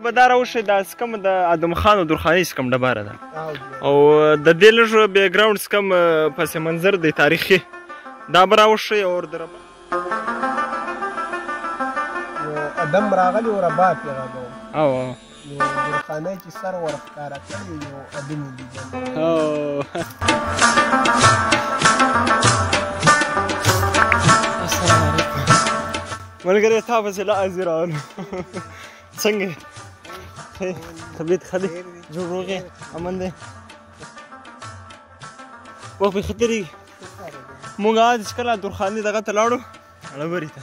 به دا راوښیي دا څه کومه د ادم خان او درخانۍ څه کوم ډبره ده او د دې لږ بیک ګراونډ څه کوم پس منظر دی تاریخي دا به راوښیي او د ادم راغلی او رباب یې غږول او درخانۍ چې سر ورښکاره کړی یو ادم یې لیدل ملګری تا پسې لا ازي راغلو څنګه طبیعت ښه دی جوړ روغ یې امن دی وخت پې ښه تېرېږي مونږ هغه چې کله درخانۍ دغه ته لاړو ډبرې ته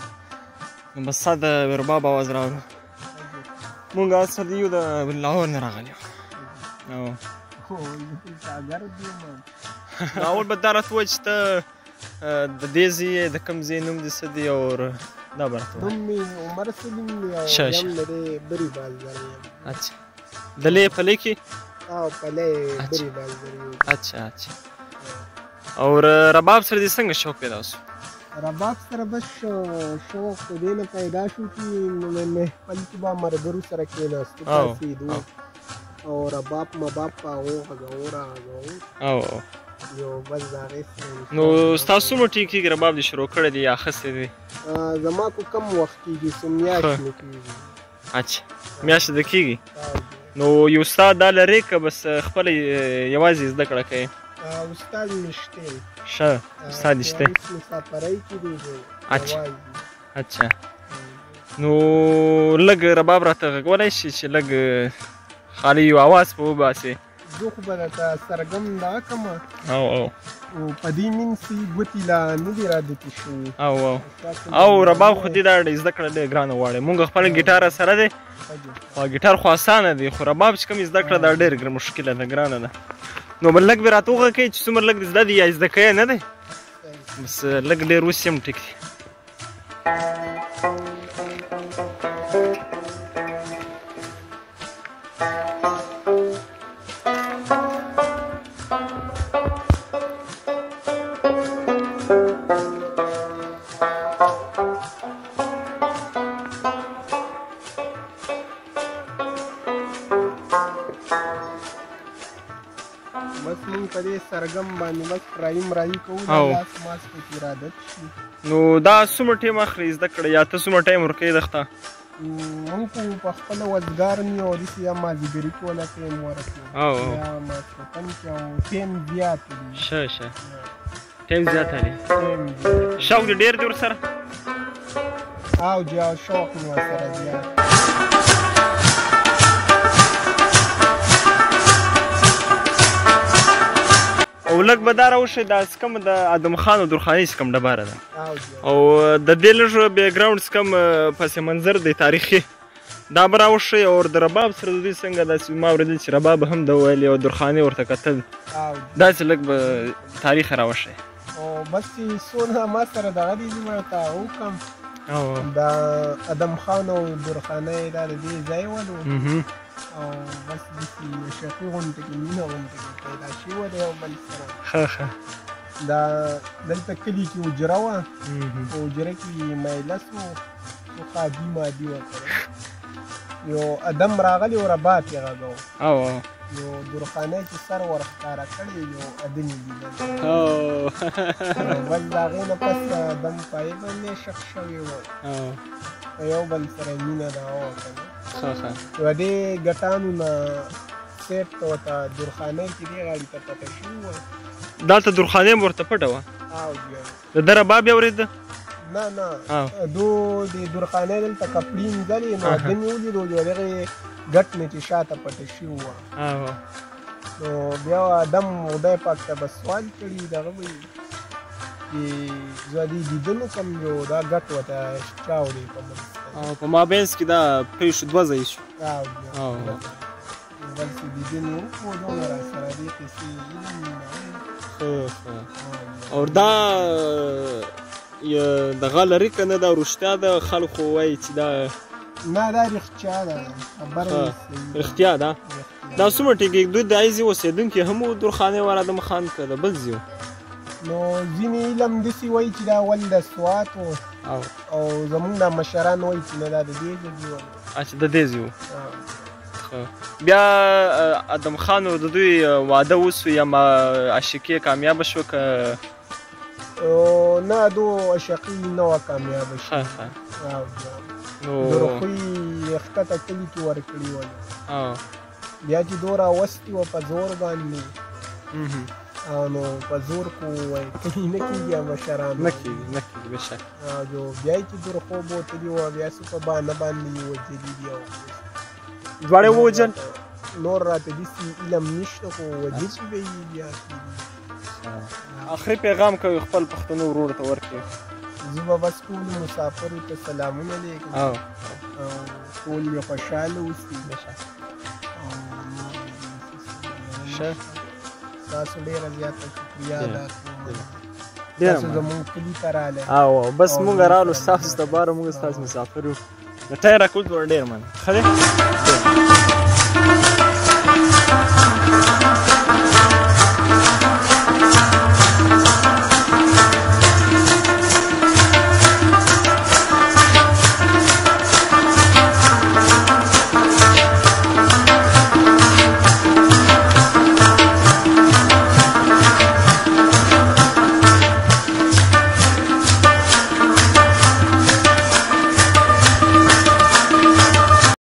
نو بس ستا د رباب اواز راغلو مونږ اصل یو د لاهور نه راغلي یو اول به دا راته ووایه چې ته د دې ځای یې د کوم ځای نوم دې څه دی او دا به راته نوم مې عمر سلیم دی او یم د دې بري بازار یم اچھا دلې پلې کې او پلې بري بازار یم اچھا اچھا او رباب سره دې څنګه شوق پیدا شو رباب سره بس شوق په دې نه پیدا شو چې محفل کې به ملګرو سره کېناستو پاڅېدو او رباب مباب په هغو غږو راغږو او یو بل د هغې نو ستا څومره ټیک کېږي رباب دې شروع کړی دی یا اخیستی دی زما کو کم وخت کېږي څو میاشتې مې کېږي اچھا میاشتې د کېږي نو یو استاد دا لرې که بس خپله یوازې زده کړه کوې استاد مې شته ښه استاد دې شته مسافرۍ کې دی اچھا اچھا نو لږ رباب راته غږولی شي چې لږ خالي یو اواز په وباسې زه خو به درته څرګند دغه کړمه او په دې منځ کې ګوتې لا نه دي رادتې شوي او رباب خو دې دا زده کړه ډېره ګرانه غواړي مونږ خپله ګیټار سره دی او ګیټار خو اسانه دی خو رباب چې کوم زده کړه دا ډېر مشکله ده ګرانه ده نو بل لږ به راته وغږوئ چې څومره لږ زده دي یا زده کوې نه دی بس لږ ډېر اوس یم ټیک دی بس مونږ په دې سرګم باندې بس رایي کوو لاس ماس پکې رادت شي نو دا څومره ټایم اخلي زده کړه یا ته څومره ټایم ورکوې دښته مونږ خو په خپله وزګار نه یو داسې یا مازدیګري کې ولا ټایم ورکوو یا ماسخوتن کې او ټایم زیات دی ښه ټایم زیات دی شوق دې ډېر دی ورسره او شوق مې ورسره زیات او لږ به دا راوښیي دا څه کومه د ادم خان او درخانۍ څه کوم ډبره ده او د دې لږ بیک ګراونډ څه کوم پس منظر دی تاریخي دا به راوښیي او د رباب سره د دوی څنګه داسې ما اورېدل چې رباب هم ده ویلې او درخانۍ ورته کتل داسې لږ به تاریخ یې راوښیي او بس چې څونه ما سره دغه دي زه ورته وکړم د ادم خان او درخانۍ دا د دې ځای ولو او بس داسې شوقي غوندې کې مینه غوندې کې پیدا شوې ده یو بل سره ښه دا دلته کلي کې حجره وه په حجره کې مجلس و خادي مادي ورته یو ادم راغلی او رباب یې غږو یو درخانۍ چې سر ورښکاره کړی یو ادم یې لیدل بس د هغې نه پس ادم په هغې باندې شخ شوی و یو بل سره مینه ده وه که نه یوه دې ګټانو نه سیټ ته ورته درخانۍ چې دې غاړې ته پټه شوي وه دلته درخانۍ هم ورته پټه وه د ده رباب یې اورېده نه دو د درخانۍ دلته کپړې مینځلې نو ادم یې ولیدو د هغې ګټ نه چې شاته پټه شوي وه نو بیا ادم خدای پاک ته به سوال کړي دغه به چې زه دې دیدنو کوم یو دا ګټ ورته چا وړې په منځ په مابینځ کې دا پرې شو دوه ځایه شو بلکې دیدنې وکړو دونه راسره دې قیسې او دا دغه لري که نه دا رښتیا ده خلکو وایي چې دا نه دا رښتیا ده خبره رښتیا ده دا څومره ټیک دوی د هغې ځای اوسېدونکي هم و درخانۍ ور ادم خان که د بل ځای نو ځینې علم داسې وایي چې دا ول د سوات و او زمونږ دا مشران وایي چې نه دا د دې ځای و اچھا د دې ځای و بیا ادم خان او د دوی واده وسو یا عاشقي کامیاب شو که نه دو عاشقي نه وه کامیابه شوه نو روخۍ یې ښکته کلي کې ورکړي وله بیا چې دو راوستي وه په زور باندې نو په زور خو وایي کلي نه کېږي مشرانو نه کېږي بېشک بیا یې چې دور خوب وتلي وه بیا څه په بهانه باندې یې وجلي دي او دواړه ووجل نور راته داسې علم نشته خو وجل به یې بیا آخري پیغام کوي خپل پښتنو ورور ته ورکړي زه به بس ټولو مسافرو ته سلامونه لیکم او ټول یې خوشحاله اوسي ښه تاسو ډېره زیاته شکریا ادا کوم تاسو زموږ کلي ته راغلی او بس موږ راغلو ستاسو دپاره موږ ستاسو مسافر یو د ټایره کلتور ډېر مننه ښه دی